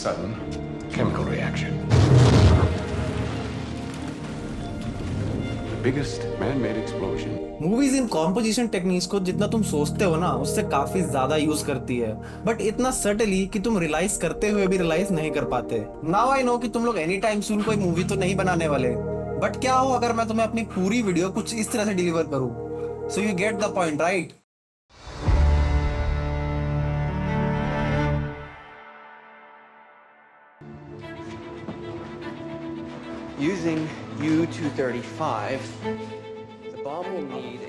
sudden chemical reaction. The biggest man-made explosion. Movies in composition techniques को जितना तुम सोचते हो ना उससे काफी ज्यादा यूज करती है, बट इतना सटली कि तुम रियलाइज करते हुए भी रियलाइज नहीं कर पाते। नाउ आई नो कि तुम लोग एनी टाइम सून कोई मूवी तो नहीं बनाने वाले, बट क्या हो अगर मैं तुम्हें अपनी पूरी वीडियो कुछ इस तरह से डिलीवर करूं। So you get the point, right? Using U-235, the bomb will need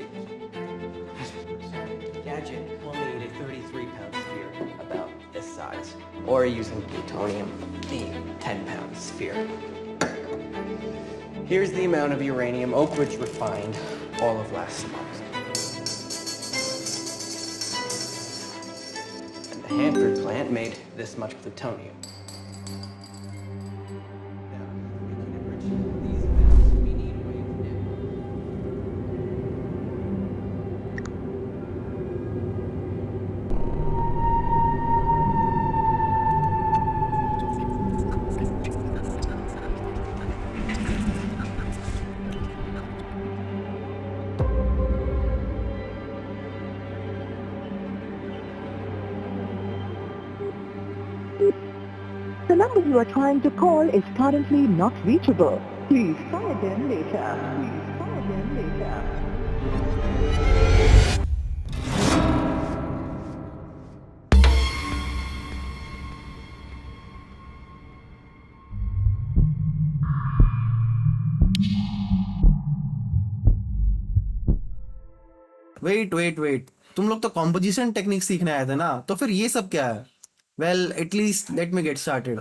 gadget will need a 33-pound sphere about this size, or using plutonium, the 10-pound sphere. Here's the amount of uranium Oak Ridge refined all of last month. And the Hanford plant made this much plutonium. The number you are trying to call is currently not reachable. Please try again later. Please try again later. Wait, तुम लोग तो composition technique सीखने आए थे ना, तो फिर ये सब क्या है? Well, at least let me get started.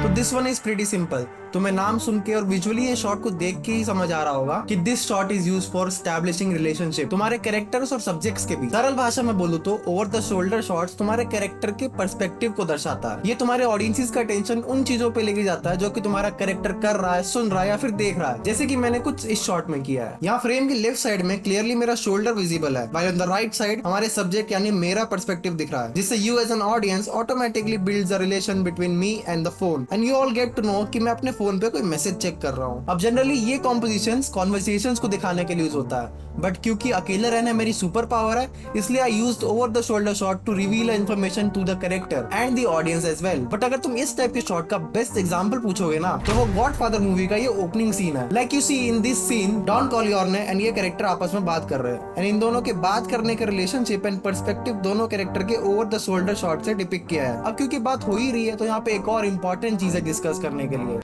तो this one is pretty simple. तुम्हें नाम सुन के और विजुअली ये शॉट को देख के ही समझ आ रहा होगा कि this shot is used for establishing relationship तुम्हारे कैरेक्टर्स और सब्जेक्ट्स के बीच। सरल भाषा में बोलूं तो ओवर द शोल्डर शॉट्स तुम्हारे कैरेक्टर के पर्सपेक्टिव को दर्शाता है। ये तुम्हारे ऑडियंसेस का अटेंशन उन चीजों पे लेके जाता है जो कि तुम्हारा कैरेक्टर कर रहा है, सुन रहा है या फिर देख रहा है, जैसे कि मैंने कुछ इस शॉट में किया है। यहाँ फ्रेम की लेफ्ट साइड में क्लियरली मेरा शोल्डर विजिबल है, while on the right side हमारे सब्जेक्ट यानी मेरा पर्सपेक्टिव दिख रहा है, जिससे you as an audience automatically builds a relation between me and the phone and you all get to know कि मैं अपने फोन पे कोई मैसेज चेक कर रहा हूँ। अब जनरली ये कॉम्पोजिशंस कॉन्वर्सेशंस को दिखाने के लिए यूज होता है, बट क्योंकि अकेले रहना मेरी सुपर पावर है, इसलिए I used over the shoulder shot to reveal information to the character and the audience as well. But अगर तुम इस टाइप के शॉट का बेस्ट एग्जांपल पूछोगे ना, तो वो गॉडफादर मूवी का ये ओपनिंग सीन है। Like you see in this scene, Don Corleone and ये कैरेक्टर आपस में बात कर रहे हैं, एंड इन दोनों के बात करने का रिलेशनशिप एंड पर्सपेक्टिव दोनों कैरेक्टर के ओवर द शोल्डर शॉट से डिपिक्ट किया है। अब क्योंकि बात हो ही रही है, तो यहाँ पे एक और इम्पोर्टेंट चीज है डिस्कस करने के लिए।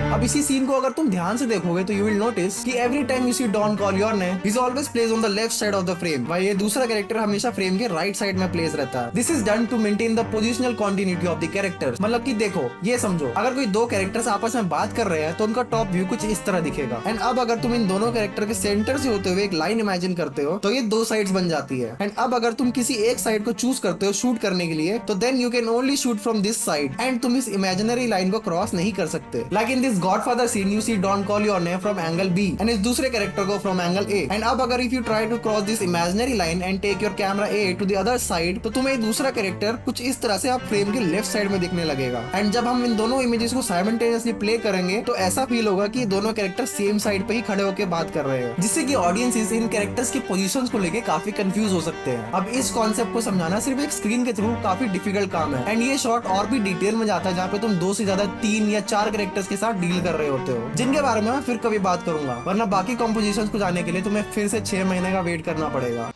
अब इसी सीन को अगर तुम ध्यान से देखोगे तो यू विल नोटिस कि every time you see Don Corleone, he is always place on the left side of the frame, while ये दूसरा कैरेक्टर हमेशा फ्रेम के राइट साइड में प्लेस रहता है। This is done to maintain the positional continuity of the characters. मतलब कि देखो, ये समझो, अगर कोई दो कैरेक्टर्स आपस में बात कर रहे हैं तो उनका टॉप व्यू कुछ इस तरह दिखेगा, एंड अब अगर तुम इन दोनों कैरेक्टर के सेंटर से होते हुए एक लाइन इमेजिन करते हो तो ये दो साइड्स बन जाती है। एंड अब अगर तुम किसी एक साइड को चूज करते हो शूट करने के लिए, तो then you can only shoot from this side and तुम इस इमेजिनरी लाइन को क्रॉस नहीं कर सकते। Like in this Godfather scene you see Don Corleone from angle B and इस दूसरे कैरेक्टर को from angle A, and अब अगर if you try to cross this imaginary line and take your camera A to the other side, तो तुम्हें दूसरा character कुछ इस तरह से आप फ्रेम के लेफ्ट साइड में दिखने लगेगा। एंड जब हम इन दोनों इमेजेस को साइमल्टेनियसली प्ले करेंगे तो ऐसा फील होगा कि दोनों कैरेक्टर सेम साइड पे ही खड़े होकर बात कर रहे हैं, जिससे कि ऑडियंसेस इन कैरेक्टर्स की पोजीशंस को लेके काफी कंफ्यूज हो सकते हैं। अब इस कॉन्सेप्ट को समझाना सिर्फ एक स्क्रीन के थ्रू काफी डिफिकल्ट काम है, एंड ये शॉट और भी डिटेल में जाता है जहाँ पे तुम दो से ज्यादा 3 या 4 कैरेक्टर्स के साथ डील कर रहे होते हो, जिनके बारे में मैं फिर कभी बात करूंगा, वरना बाकी कॉम्पोजिशंस को जाने के लिए तुम्हें फिर से 6 महीने का वेट करना पड़ेगा।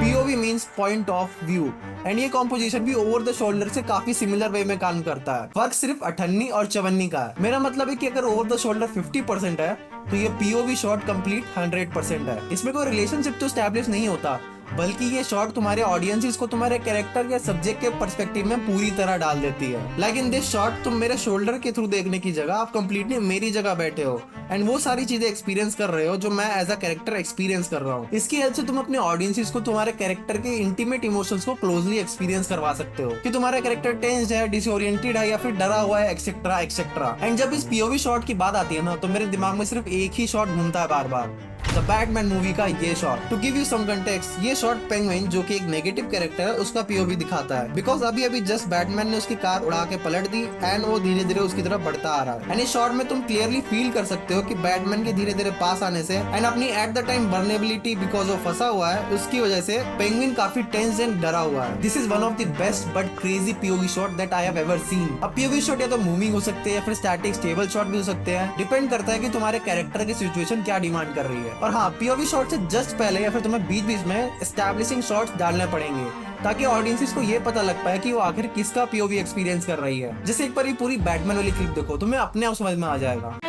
POV means point of view, and ये कॉम्पोजिशन भी ओवर द शोल्डर से काफी सिमिलर वे में काम करता है। फर्क सिर्फ 58 और 54 का है। मेरा मतलब है कि अगर ओवर द शोल्डर 50% है तो ये POV शॉट कंप्लीट 100% है। इसमें कोई रिलेशनशिप तो एस्टैब्लिश नहीं होता, बल्कि ये शॉट तुम्हारे ऑडियंसेस को तुम्हारे कैरेक्टर या सब्जेक्ट के पर्सपेक्टिव में पूरी तरह डाल देती है। लाइक इन दिस शॉट तुम मेरे शोल्डर के थ्रू देखने की जगह आप कंप्लीटली मेरी जगह बैठे हो एंड वो सारी चीजें एक्सपीरियंस कर रहे हो जो मैं एज अ कैरेक्टर एक्सपीरियंस कर रहा हूँ। इसकी हेल्प से तुम अपने ऑडियंसेस को तुम्हारे कैरेक्टर के इंटीमेट इमोशंस को क्लोजली एक्सपीरियंस करवा सकते हो कि तुम्हारा कैरेक्टर टेंस्ड है, डिसओरिएंटेड है या फिर डरा हुआ है, एक्सेट्रा एक्सेट्रा। एंड जब इस POV शॉट की बात आती है ना, तो मेरे दिमाग में सिर्फ एक ही शॉट घूमता है बार बार, द बैटमैन मूवी का ये shot. To give you some context, ये शॉट पेंगुइन जो कि एक नेगेटिव कैरेक्टर है उसका पीओवी दिखाता है, बिकॉज अभी अभी जस्ट बैटमैन ने उसकी कार उड़ा के पलट दी एंड वो धीरे धीरे उसकी तरफ बढ़ता आ रहा है। एंड इस शॉट में तुम क्लियरली फील कर सकते हो कि बैटमैन के धीरे धीरे पास आने से एंड अपनी at the time vulnerability because वो फंसा हुआ है उसकी वजह से पेंगुइन काफी टेंस एंड डरा हुआ है। This is one of the best but crazy POV shot that I have ever seen. अब पीओवी शॉट या तो मूविंग हो सकते हैं या फिर स्टैटिक स्टेबल शॉट भी हो सकते हैं, डिपेंड करता है कि तुम्हारे कैरेक्टर की सिचुएशन क्या डिमांड कर रही है। और हाँ, पीओवी शॉट से जस्ट पहले या फिर तुम्हें बीच बीच में एस्टैब्लिशिंग शॉट्स डालने पड़ेंगे ताकि ऑडियंसेस को ये पता लग पाए कि वो आखिर किसका पीओवी एक्सपीरियंस कर रही है। जैसे एक बार ये पूरी बैटमैन वाली क्लिप देखो, तुम्हें अपने आप समझ में आ जाएगा।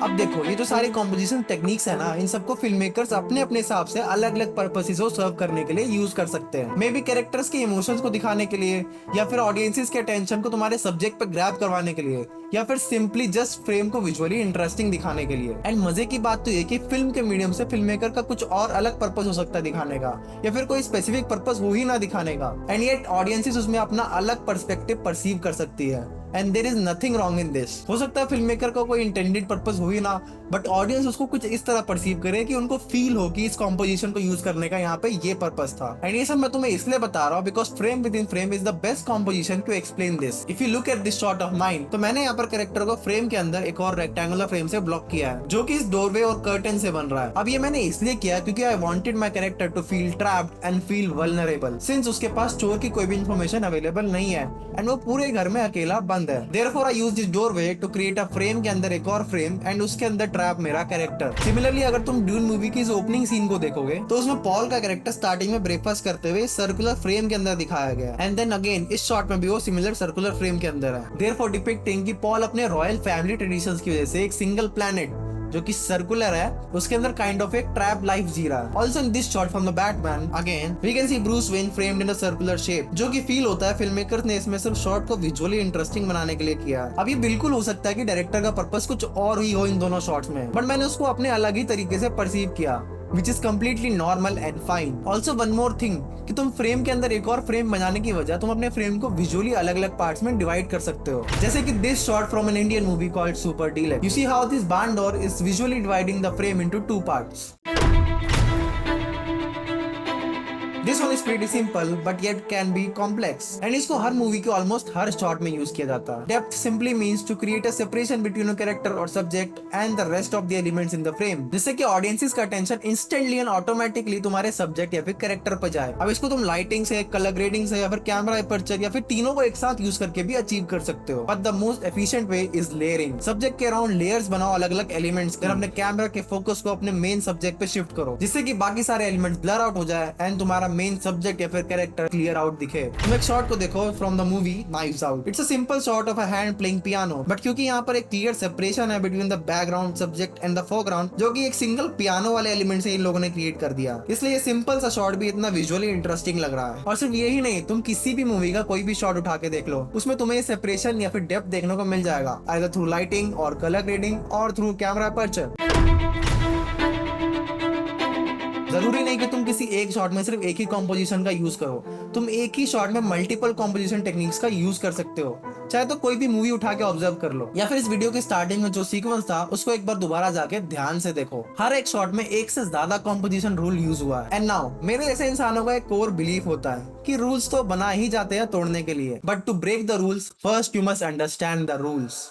अब देखो, ये जो सारे कॉम्पोजिशन टेक्निक्स है ना, इन सबको फिल्म मेकर्स अपने अपने हिसाब से अलग अलग पर्पसेस को सर्व करने के लिए यूज कर सकते हैं। मे बी कैरेक्टर्स के इमोशंस को दिखाने के लिए, या फिर ऑडियंसेस के अटेंशन को तुम्हारे सब्जेक्ट पे ग्रैब करवाने के लिए, या फिर सिंपली जस्ट फ्रेम को विजुअली इंटरेस्टिंग दिखाने के लिए। एंड मजे की बात तो ये कि फिल्म के मीडियम से फिल्म मेकर का कुछ और अलग पर्पस हो सकता है दिखाने का, या फिर कोई स्पेसिफिक पर्पस हो ही ना दिखाने का, एंड येट ऑडियंसेस उसमें अपना अलग पर्सपेक्टिव परसीव कर सकती है। And there is nothing wrong in this. हो सकता है फिल्म मेकर का कोई इंटेंडेड पर्पस हो ही ना, बट ऑडियंस उसको कुछ इस तरह परसीव करे कि उनको फील हो कि इस कॉम्पोजिशन को यूज करने का यहाँ पे ये पर्पस था। एंड ये सब मैं तुम्हें इसलिए बता रहा हूँ because frame within frame is the best composition to explain this. If you look at this shot of mine, तो मैंने यहाँ पर कैरेक्टर को फ्रेम के अंदर एक और रेक्टेंगुलर फ्रेम से ब्लॉक किया है जो कि इस डोरवे और कर्टन से बन रहा है। अब ये मैंने इसलिए किया क्योंकि I wanted my character to feel trapped and feel vulnerable, since उसके पास चोर की कोई भी इंफॉर्मेशन अवेलेबल नहीं है एंड वो पूरे घर में अकेला बंद है। Therefore I use this doorway to create a frame के अंदर एक और फ्रेम एंड उसके अंदर ट्रैप मेरा कैरेक्टर। सिमिलरली अगर तुम ड्यून मूवी की इस ओपनिंग सीन को देखोगे तो उसमें पॉल का कैरेक्टर स्टार्टिंग में ब्रेकफास्ट करते हुए सर्कुलर फ्रेम के अंदर दिखाया गया, एंड देन अगेन इस शॉट में भी वो सिमिलर सर्कुलर फ्रेम के अंदर है। देयरफॉर डिपिक्टिंग कि पॉल अपने रॉयल फैमिली ट्रेडिशंस की वजह से एक सिंगल प्लैनेट जो कि सर्कुलर है उसके अंदर काइंड ऑफ एक ट्रैप लाइफ जी रहा है। Also in this shot from the Batman again we can see Bruce Wayne framed in a circular shape, जो कि फील होता है फिल्म मेकर्स ने इसमें सिर्फ शॉट को विजुअली इंटरेस्टिंग बनाने के लिए किया। अब ये बिल्कुल हो सकता है कि डायरेक्टर का पर्पस कुछ और ही हो इन दोनों शॉट्स में, बट मैंने उसको अपने अलग ही तरीके से परसीव किया, which is completely normal and fine. Also one more thing, कि तुम फ्रेम के अंदर एक और फ्रेम बनाने की वजह तुम अपने फ्रेम को विजुअली अलग अलग पार्ट्स में डिवाइड कर सकते हो। जैसे कि this shot from an Indian movie called super deluxe. You see how this barn door is visually dividing the frame into two parts. This one is pretty simple but yet can be complex, and इसको हर movie के almost हर shot में use किया जाता है। Depth simply means to create a separation between a character or subject and the rest of the elements in the frame, जिससे कि audiences का attention instantly and automatically तुम्हारे सब्जेक्ट या फिर कैरेक्टर पर जाए। अब इसको तुम लाइटिंग से, कलर ग्रेडिंग से, या फिर कैमरा अपर्चर या फिर तीनों को एक साथ यूज करके भी अचीव कर सकते हो। But the most efficient way is layering. Subject के अराउंड लेयर्स बनाओ अलग अलग एलिमेंट्स, फिर अपने कैमरा के फोकस को अपने मेन सब्जेक्ट पे शिफ्ट करो जिससे कि बाकी सारे एलिमेंट्स ब्लर आउट हो जाए एंड तुम्हारा मेन सब्जेक्ट या फिर कैरेक्टर क्लियर आउट दिखे। तुम एक शॉट को देखो from the movie knives out. It's a simple shot of a hand playing piano, but क्योंकि यहाँ पर एक क्लियर सेपरेशन है between the background subject and the foreground, जो कि एक सिंगल पियानो वाले एलिमेंट से इन लोगों ने क्रिएट कर दिया, इसलिए ये सिंपल सा शॉट भी इतना विजुअली इंटरेस्टिंग लग रहा है। और सिर्फ यही नहीं, तुम किसी भी मूवी का कोई भी शॉट उठा के देख लो, उसमें तुम्हें सेपरेशन या फिर डेप्थ देखने को मिल जाएगा, आइदर थ्रू लाइटिंग और कलर ग्रेडिंग और थ्रू कैमरा अपर्चर। जरूरी नहीं कि तुम किसी एक शॉट में सिर्फ एक ही कॉम्पोजिशन का यूज करो, तुम एक ही शॉट में मल्टीपल कॉम्पोजिशन टेक्निक्स का यूज कर सकते हो। चाहे तो कोई भी मूवी उठा के ऑब्जर्व कर लो, या फिर इस वीडियो के स्टार्टिंग में जो सीक्वेंस था उसको एक बार दोबारा जाके ध्यान से देखो। हर एक शॉट में एक से ज्यादा कॉम्पोजिशन रूल यूज हुआ है। एंड नाउ मेरे ऐसे इंसानों का एक कोर बिलीफ होता है कि रूल्स तो बना ही जाते हैं तोड़ने के लिए, but to break the rules first you must understand the rules.